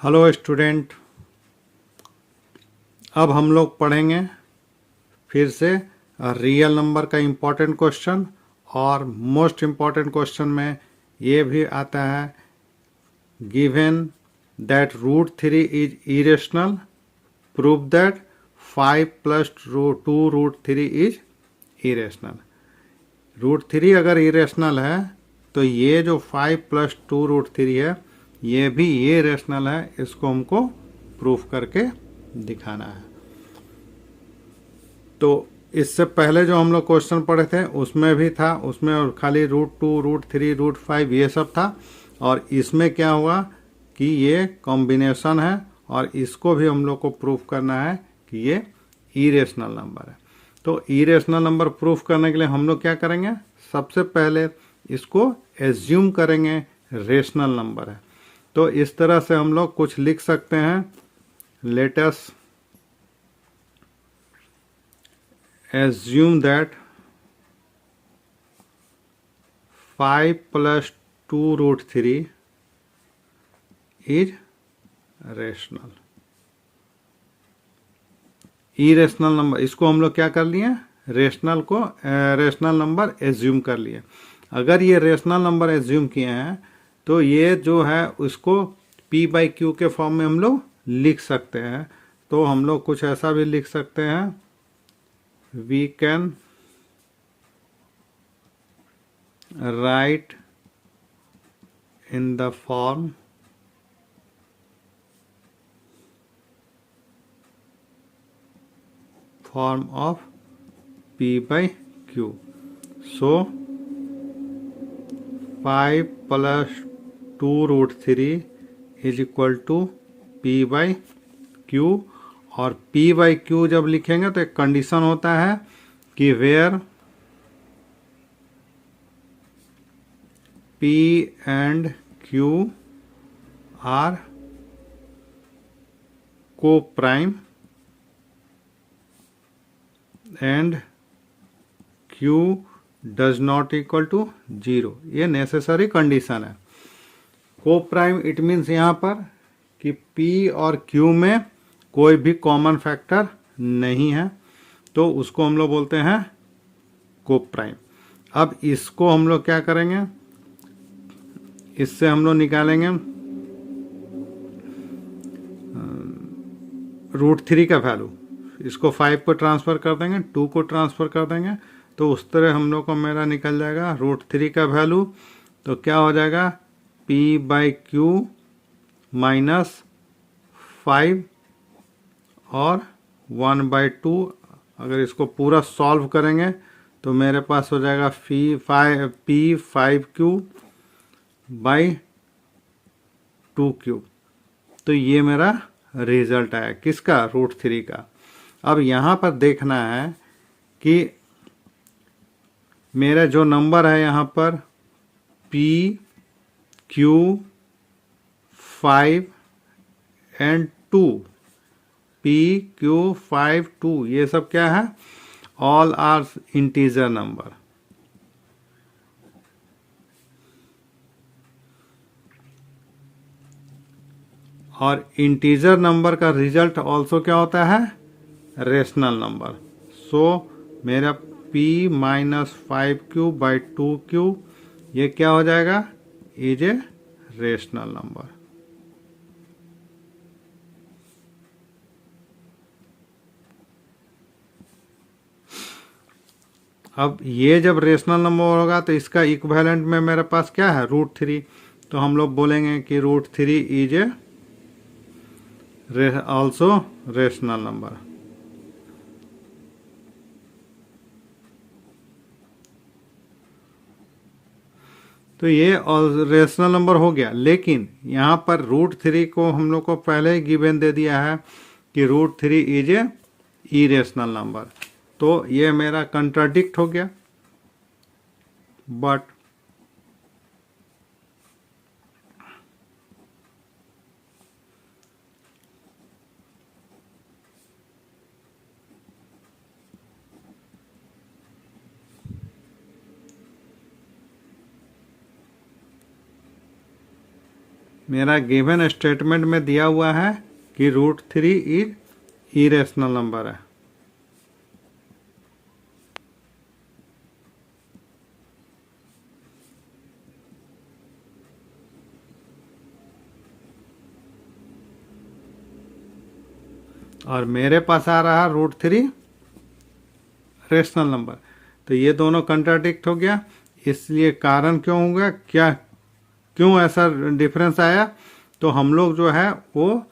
Hello student, अब हम लोग पढ़ेंगे फिर से रियल नंबर का इम्पोर्टेंट क्वेश्चन। और मोस्ट इम्पोर्टेंट क्वेश्चन में ये भी आता है, given that root three is irrational, prove that 5 + 2 √3 is irrational. Root three अगर इरेशनल है तो ये जो 5 + 2 √3 है ये भी ये रेशनल है, इसको हमको प्रूफ करके दिखाना है। तो इससे पहले जो हम लोग क्वेश्चन पढ़े थे उसमें भी था, उसमें खाली √2 √3 √5 ये सब था। और इसमें क्या हुआ कि ये कॉम्बिनेशन है और इसको भी हम लोग को प्रूफ करना है कि ये इरेशनल नंबर है। तो इरेशनल नंबर प्रूफ करने के लिए हम लोग क्या करेंगे, सबसे पहले इसको एज्यूम करेंगे रेशनल नंबर है। तो इस तरह से हम लोग कुछ लिख सकते हैं, let us assume that 5 + 2 √3 is rational। Irrational number, इसको हम लोग क्या कर लिए, रेशनल को रेशनल नंबर एज्यूम कर लिए। अगर ये रेशनल नंबर एज्यूम किए हैं तो ये जो है उसको p/q के फॉर्म में हम लोग लिख सकते हैं। तो हम लोग कुछ ऐसा भी लिख सकते हैं, we can write in the form of p/q। so 5 + 2 √3 is equal to p/q। और p/q जब लिखेंगे तो एक कंडीशन होता है कि where p and q are co-prime and q does not equal to 0। ये नेसेसरी कंडीशन है। को प्राइम इट मीन्स यहाँ पर कि p और q में कोई भी कॉमन फैक्टर नहीं है, तो उसको हम लोग बोलते हैं को प्राइम। अब इसको हम लोग क्या करेंगे, इससे हम लोग निकालेंगे √3 का वैल्यू। इसको 5 को ट्रांसफ़र कर देंगे, 2 को ट्रांसफ़र कर देंगे, तो उस तरह हम लोग को मेरा निकल जाएगा √3 का वैल्यू। तो क्या हो जाएगा, p/q -5 और 1/2। अगर इसको पूरा सॉल्व करेंगे तो मेरे पास हो जाएगा p5q/2q। तो ये मेरा रिजल्ट आया किसका, √3 का। अब यहाँ पर देखना है कि मेरा जो नंबर है यहाँ पर p/q/5 और 2, p/q/5 2 ये सब क्या है, ऑल आर इंटीजर नंबर। और इंटीजर नंबर का रिजल्ट ऑल्सो क्या होता है, रेशनल नंबर। सो मेरा p -5q/2q ये क्या हो जाएगा, इज ए रेशनल नंबर। अब ये जब रेशनल नंबर होगा तो इसका इक्विवेलेंट में मेरे पास क्या है, √3। तो हम लोग बोलेंगे कि √3 is a also rational number. तो ये रेशनल नंबर हो गया, लेकिन यहाँ पर √3 को हम लोग को पहले ही गिवन दे दिया है कि √3 इज ए इरेशनल नंबर। तो ये मेरा कंट्राडिक्ट हो गया। बट मेरा गिवन स्टेटमेंट में दिया हुआ है कि √3 इरेशनल नंबर है। और मेरे पास आ रहा √3 रेशनल नंबर, तो ये दोनों कंट्राडिक्ट हो गया। इसलिए कारण क्यों हो गया, क्यों ऐसा डिफरेंस आया, तो हम लोग जो है वो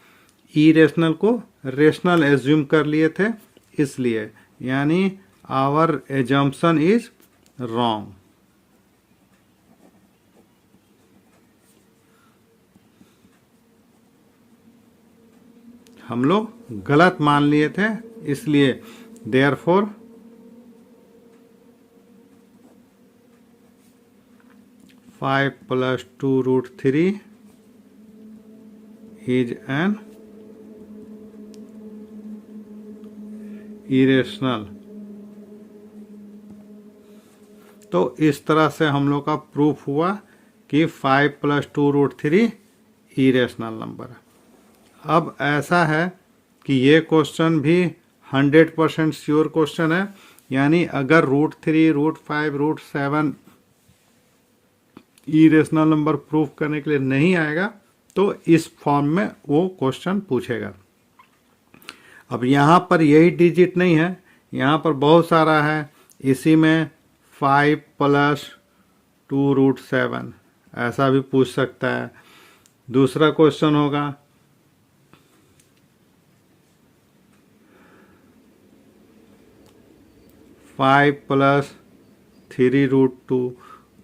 इरेशनल को रेशनल एज्यूम कर लिए थे, इसलिए यानी आवर एजम्पशन इज रॉन्ग। हम लोग गलत मान लिए थे, इसलिए therefore five plus 2√3 is an irrational. तो इस तरह से हम लोग का प्रूफ हुआ कि 5 + 2√3 इरेशनल नंबर है। अब ऐसा है कि ये क्वेश्चन भी 100% श्योर क्वेश्चन है, यानी अगर √3, √5, √7 इरेशनल नंबर प्रूफ करने के लिए नहीं आएगा तो इस फॉर्म में वो क्वेश्चन पूछेगा। अब यहाँ पर यही डिजिट नहीं है, यहाँ पर बहुत सारा है, इसी में 5 + 2√7 ऐसा भी पूछ सकता है। दूसरा क्वेश्चन होगा 5 + 3√2,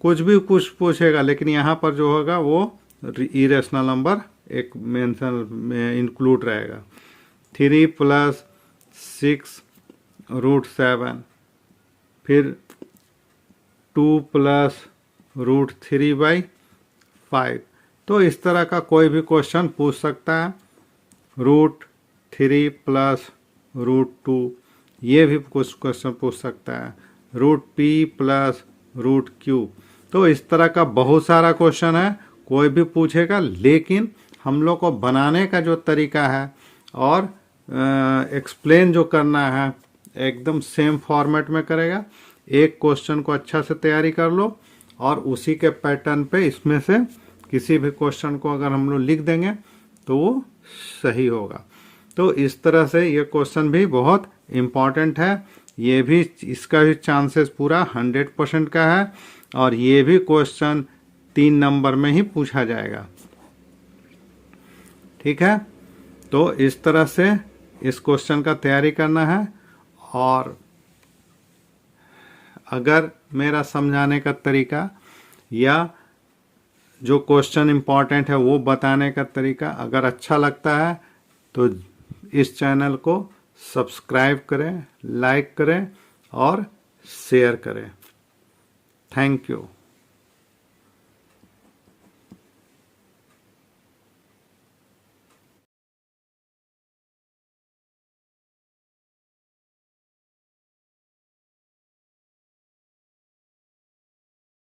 कुछ भी कुछ पूछेगा, लेकिन यहाँ पर जो होगा वो इरेशनल नंबर एक मेंशन में इंक्लूड रहेगा। 3 + 6√7, फिर 2 + √3/5। तो इस तरह का कोई भी क्वेश्चन पूछ सकता है। √3 + √2 ये भी कुछ क्वेश्चन पूछ सकता है। √p + √q, तो इस तरह का बहुत सारा क्वेश्चन है, कोई भी पूछेगा। लेकिन हम लोग को बनाने का जो तरीका है और एक्सप्लेन जो करना है एकदम सेम फॉर्मेट में करेगा। एक क्वेश्चन को अच्छा से तैयारी कर लो और उसी के पैटर्न पे इसमें से किसी भी क्वेश्चन को अगर हम लोग लिख देंगे तो वो सही होगा। तो इस तरह से ये क्वेश्चन भी बहुत इम्पॉर्टेंट है। ये भी, इसका भी चांसेस पूरा 100% का है, और ये भी क्वेश्चन 3 नंबर में ही पूछा जाएगा। ठीक है, तो इस तरह से इस क्वेश्चन का तैयारी करना है। और अगर मेरा समझाने का तरीका या जो क्वेश्चन इम्पॉर्टेंट है वो बताने का तरीका अगर अच्छा लगता है तो इस चैनल को सब्सक्राइब करें, लाइक करें और शेयर करें। Thank you.